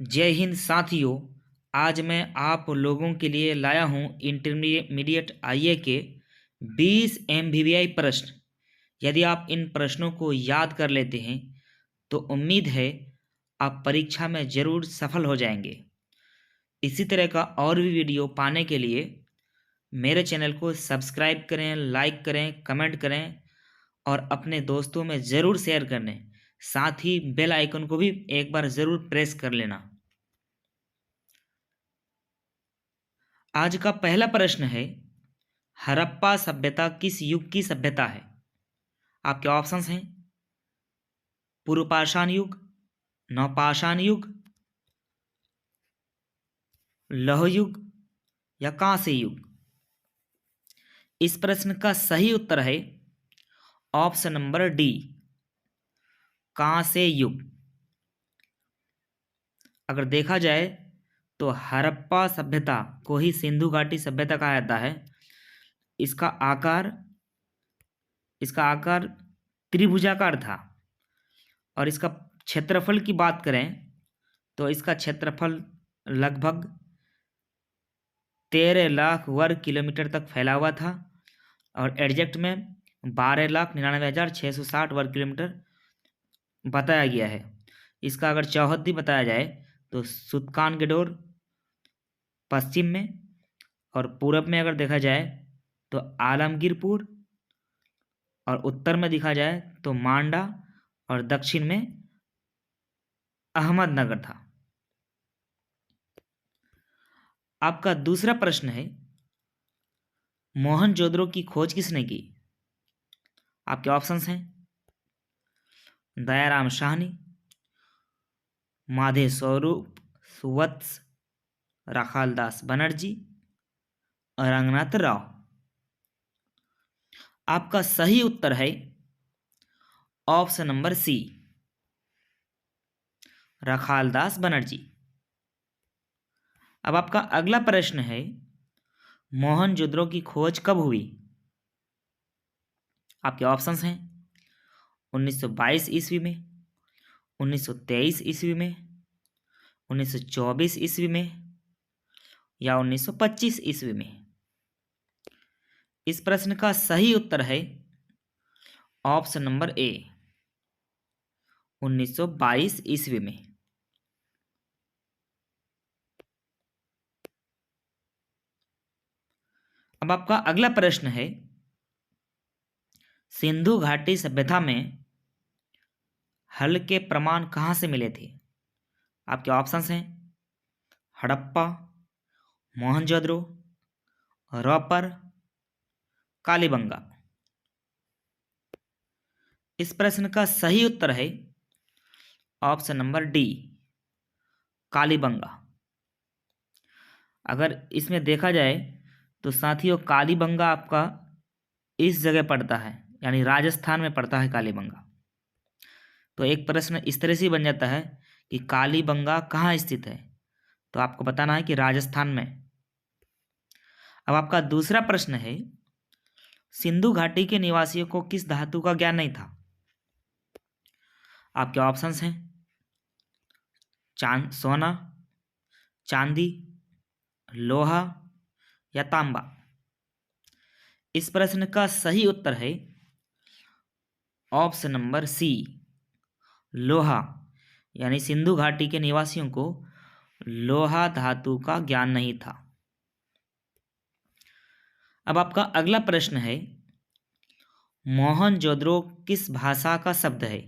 जय हिंद साथियों। आज मैं आप लोगों के लिए लाया हूं इंटरमीडिएट आईए के 20 एमवीवीआई प्रश्न। यदि आप इन प्रश्नों को याद कर लेते हैं तो उम्मीद है आप परीक्षा में ज़रूर सफल हो जाएंगे। इसी तरह का और भी वीडियो पाने के लिए मेरे चैनल को सब्सक्राइब करें, लाइक करें, कमेंट करें और अपने दोस्तों में ज़रूर शेयर करें। साथ ही बेल आइकन को भी एक बार ज़रूर प्रेस कर लेना। आज का पहला प्रश्न है, हड़प्पा सभ्यता किस युग की सभ्यता है? आपके ऑप्शंस हैं पूर्व पाषाण युग, नवपाषाण युग, लौह युग या कांस्य युग। इस प्रश्न का सही उत्तर है ऑप्शन नंबर डी, कांस्य युग। अगर देखा जाए तो हड़प्पा सभ्यता को ही सिंधु घाटी सभ्यता कहा जाता है। इसका आकार इसका आकार त्रिभुजाकार था और इसका क्षेत्रफल की बात करें तो इसका क्षेत्रफल लगभग 13 लाख वर्ग किलोमीटर तक फैला हुआ था और एग्जैक्ट में 12,99,660 वर्ग किलोमीटर बताया गया है। इसका अगर चौहद्दी बताया जाए तो सुत्कानगडोर पश्चिम में और पूरब में अगर देखा जाए तो आलमगीरपुर और उत्तर में देखा जाए तो मांडा और दक्षिण में अहमदनगर था। आपका दूसरा प्रश्न है, मोहनजोदड़ो की खोज किसने की? आपके ऑप्शंस हैं दयाराम साहनी, माधे स्वरूप सुवत्स, राखालदास बनर्जी और रंगनाथ राव। आपका सही उत्तर है option number C, Rakhaldas Banerjee. अब आपका अगला प्रश्न है, मोहनजोदड़ो की खोज कब हुई? आपके ऑप्शंस हैं 1922 ईस्वी में, 1923 ईस्वी में, 1924 ईस्वी में या 1925 ईस्वी में। इस प्रश्न का सही उत्तर है ऑप्शन नंबर ए, 1922 ईस्वी में। अब आपका अगला प्रश्न है, सिंधु घाटी सभ्यता में हल के प्रमाण कहाँ से मिले थे? आपके ऑप्शंस हैं हड़प्पा, मोहनजोदड़ो, रॉपर, कालीबंगा। इस प्रश्न का सही उत्तर है ऑप्शन नंबर डी, कालीबंगा। अगर इसमें देखा जाए तो साथियों कालीबंगा आपका इस जगह पड़ता है, यानी राजस्थान में पड़ता है कालीबंगा। तो एक प्रश्न इस तरह से बन जाता है कि कालीबंगा कहाँ स्थित है, तो आपको बताना है कि राजस्थान में। अब आपका दूसरा प्रश्न है, सिंधु घाटी के निवासियों को किस धातु का ज्ञान नहीं था? आपके ऑप्शंस हैं सोना, चांदी, लोहा या तांबा। इस प्रश्न का सही उत्तर है ऑप्शन नंबर सी, लोहा। यानी सिंधु घाटी के निवासियों को लोहा धातु का ज्ञान नहीं था। अब आपका अगला प्रश्न है, मोहनजोदड़ो किस भाषा का शब्द है?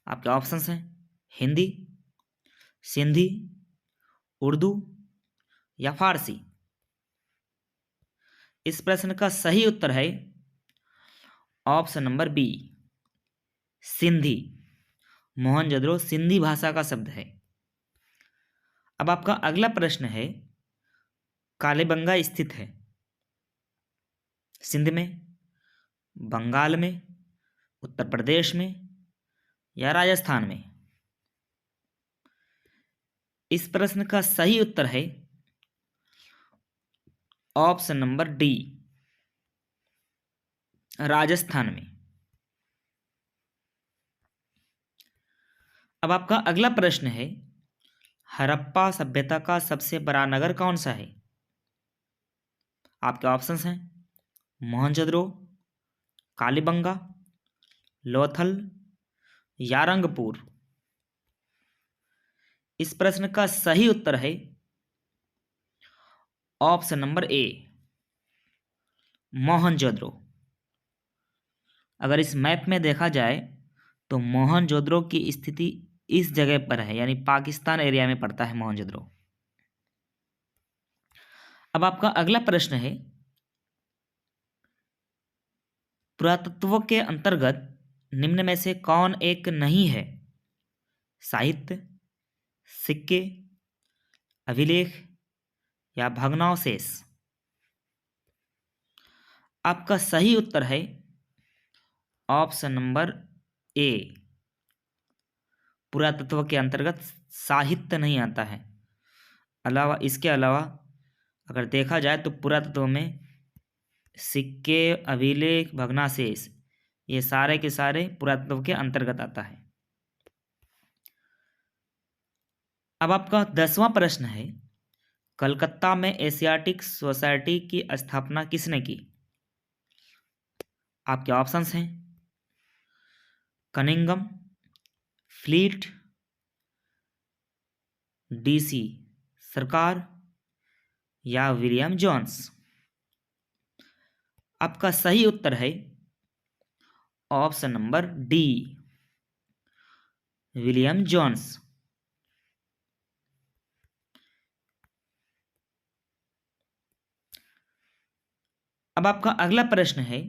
आपके ऑप्शंस हैं हिंदी, सिंधी, उर्दू या फारसी। इस प्रश्न का सही उत्तर है option number B, Sindhi. Mohenjodaro Sindhi भाषा का शब्द है। अब आपका अगला प्रश्न है, कालीबंगा स्थित है सिंध में, बंगाल में, उत्तर प्रदेश में या राजस्थान में। इस प्रश्न का सही उत्तर है ऑप्शन नंबर डी, राजस्थान में। अब आपका अगला प्रश्न है, हड़प्पा सभ्यता का सबसे बड़ा नगर कौन सा है? आपके ऑप्शंस हैं मोहनजोदड़ो, कालीबंगा, लोथल या रंगपुर। इस प्रश्न का सही उत्तर है ऑप्शन नंबर ए, मोहनजोदड़ो। अगर इस मैप में देखा जाए तो मोहनजोदड़ो की स्थिति इस जगह पर है, यानी पाकिस्तान एरिया में पड़ता है मोहनजोदड़ो। अब आपका अगला प्रश्न है, पुरातत्व के अंतर्गत निम्न में से कौन एक नहीं है? साहित्य, सिक्के, अभिलेख या भग्नावशेष। आपका सही उत्तर है ऑप्शन नंबर ए, पुरातत्व के अंतर्गत साहित्य नहीं आता है। इसके अलावा अगर देखा जाए तो पुरातत्व में सिक्के, अभिलेख, भग्नावशेष ये सारे के सारे पुरातत्व के अंतर्गत आता है। अब आपका 10वां प्रश्न है, कलकत्ता में एशियाटिक सोसाइटी की स्थापना किसने की? आपके ऑप्शंस हैं कनिंघम, फ्लीट, डीसी सरकार या विलियम जोन्स। आपका सही उत्तर है option number D, William Jones. अब आपका अगला प्रश्न है,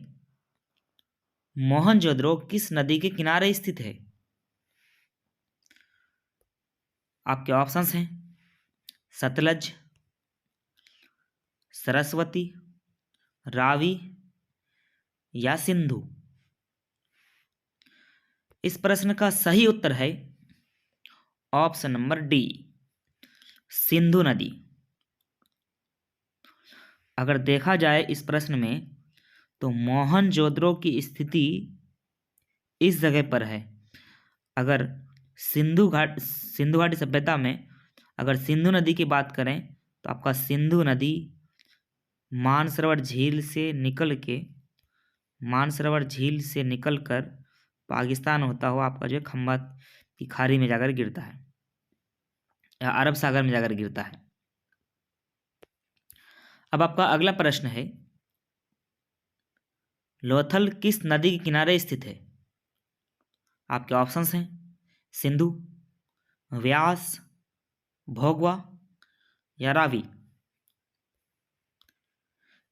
मोहनजोदड़ो किस नदी के किनारे स्थित है? आपके ऑप्शंस हैं सतलज, सरस्वती, रावी या सिंधु। इस प्रश्न का सही उत्तर है ऑप्शन नंबर डी, सिंधु नदी। अगर देखा जाए इस प्रश्न में तो मोहनजोदड़ो की स्थिति इस जगह पर है। अगर सिंधु घाटी सभ्यता में अगर सिंधु नदी की बात करें तो आपका सिंधु नदी मानसरोवर झील से निकलकर पाकिस्तान होता हुआ आपका जो है खंबात की खाड़ी में जाकर गिरता है या अरब सागर में जाकर गिरता है। अब आपका अगला प्रश्न है, लोथल किस नदी के किनारे स्थित है? आपके ऑप्शंस हैं सिंधु, व्यास, भोगवा या रावी।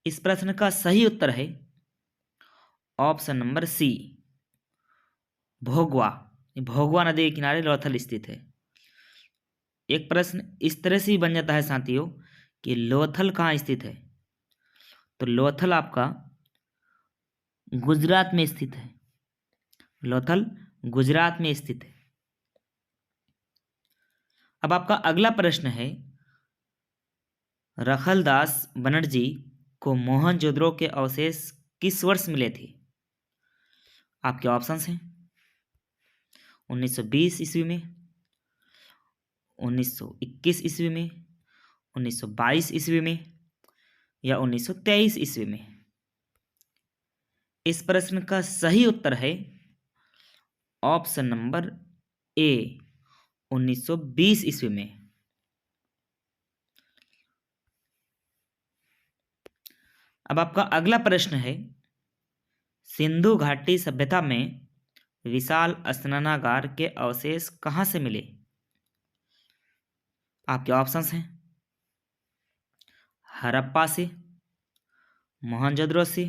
इस प्रश्न का सही उत्तर है ऑप्शन नंबर सी, भोगवा। भोगवा नदी के किनारे लोथल स्थित है। एक प्रश्न इस तरह से ही बन जाता है साथियों कि लोथल कहाँ स्थित है, तो लोथल आपका गुजरात में स्थित है। लोथल गुजरात में स्थित है। अब आपका अगला प्रश्न है, रखलदास बनर्जी को मोहनजोदड़ो के अवशेष किस वर्ष मिले थे? आपके ऑप्शंस हैं 1920 ईस्वी में, 1921 ईस्वी में, 1922 ईस्वी में या 1923 ईस्वी में। इस प्रश्न का सही उत्तर है ऑप्शन नंबर ए, 1920 ईस्वी में। अब आपका अगला प्रश्न है, सिंधु घाटी सभ्यता में विशाल स्नानागार के अवशेष कहाँ से मिले? आपके ऑप्शंस हैं हड़प्पा से, मोहनजोदड़ो से,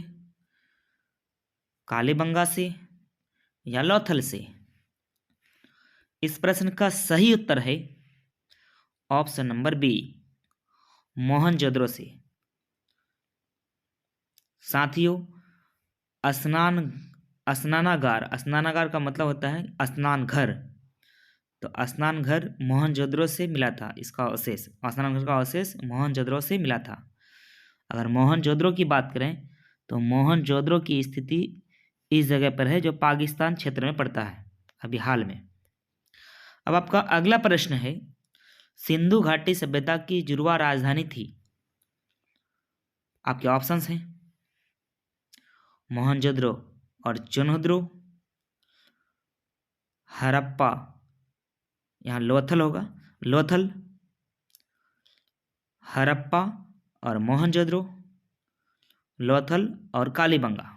कालीबंगा से या लोथल से। इस प्रश्न का सही उत्तर है ऑप्शन नंबर बी, मोहनजोदड़ो से। साथियों, स्नानागार का मतलब होता है स्नान घर। तो स्नान घर मोहनजोदड़ो से मिला था। इसका अवशेष, स्नान घर का अवशेष मोहनजोदड़ो से मिला था। अगर मोहनजोदड़ो की बात करें तो मोहनजोदड़ो की स्थिति इस जगह पर है जो पाकिस्तान क्षेत्र में पड़ता है अभी हाल में। अब आपका अगला प्रश्न है, सिंधु घाटी सभ्यता की जुड़वा राजधानी थी। आपके ऑप्शंस हैं मोहनजोदड़ो और चुनहुद्रो, हड़प्पा, यहाँ लोथल होगा, लोथल, हड़प्पा और मोहनजोदड़ो, लोथल और कालीबंगा।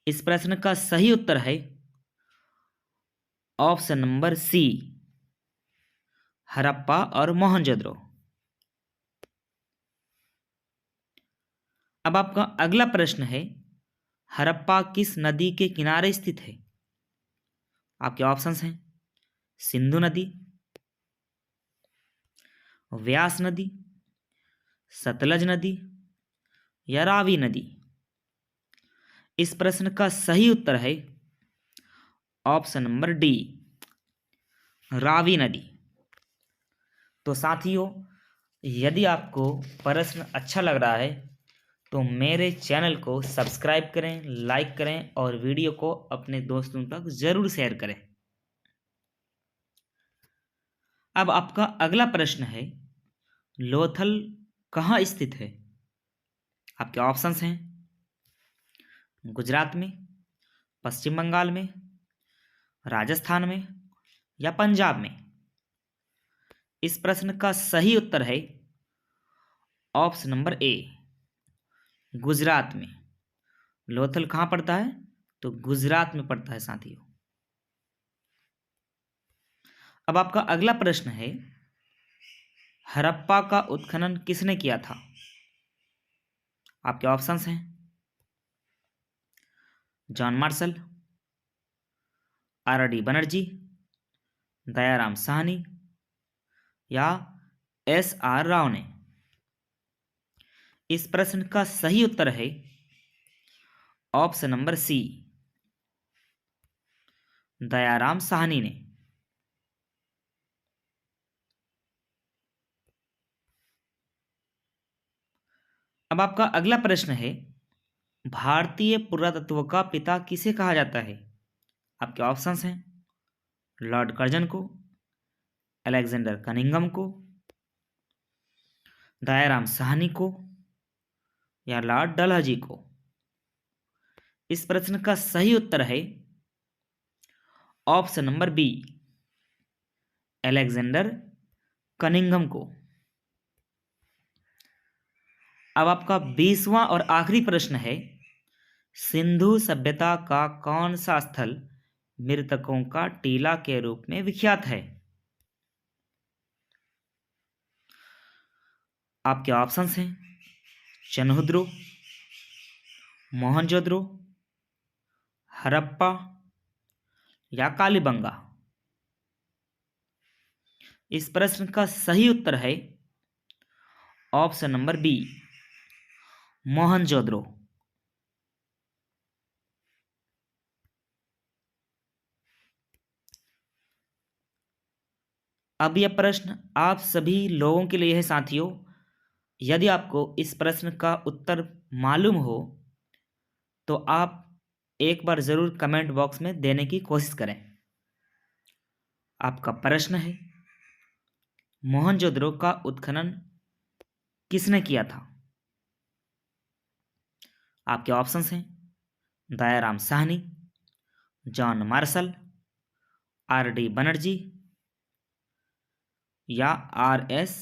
इस प्रश्न का सही उत्तर है ऑप्शन नंबर सी, हड़प्पा और मोहनजोदड़ो। अब आपका अगला प्रश्न है, हड़प्पा किस नदी के किनारे स्थित है। आपके ऑप्शंस हैं सिंधु नदी, व्यास नदी, सतलज नदी या रावी नदी। इस प्रश्न का सही उत्तर है ऑप्शन नंबर डी, रावी नदी। तो साथियों, यदि आपको प्रश्न अच्छा लग रहा है तो मेरे चैनल को सब्सक्राइब करें, लाइक करें और वीडियो को अपने दोस्तों तक जरूर शेयर करें। अब आपका अगला प्रश्न है, लोथल कहाँ स्थित है। आपके ऑप्शंस हैं गुजरात में, पश्चिम बंगाल में, राजस्थान में या पंजाब में। इस प्रश्न का सही उत्तर है ऑप्शन नंबर ए, गुजरात में। लोथल कहाँ पड़ता है, तो गुजरात में पड़ता है साथियों। अब आपका अगला प्रश्न है, हड़प्पा का उत्खनन किसने किया था। आपके ऑप्शंस हैं John Marshall, R D Banerjee, Dayaram Sahni या एस आर राव ने। इस प्रश्न का सही उत्तर है option number C, Dayaram Sahni ने। अब आपका अगला प्रश्न है, भारतीय पुरातत्व का पिता किसे कहा जाता है। आपके ऑप्शंस हैं लॉर्ड कर्जन को, अलेक्जेंडर कनिंघम को, दयाराम साहनी को या लॉर्ड डलहौजी को। इस प्रश्न का सही उत्तर है option number B, Alexander Cunningham को। अब आपका 20वां और आखिरी प्रश्न है, सिंधु सभ्यता का कौन सा स्थल मृतकों का टीला के रूप में विख्यात है। आपके ऑप्शंस हैं चनहुद्रो, मोहनजोदड़ो, हड़प्पा या कालीबंगा। इस प्रश्न का सही उत्तर है ऑप्शन नंबर बी, मोहनजोदड़ो। अब यह प्रश्न आप सभी लोगों के लिए है साथियों। यदि आपको इस प्रश्न का उत्तर मालूम हो तो आप एक बार जरूर कमेंट बॉक्स में देने की कोशिश करें। आपका प्रश्न है, मोहनजोदड़ो का उत्खनन किसने किया था। आपके ऑप्शंस हैं Dayaram Sahni, John Marshall, R D Banerjee या आर एस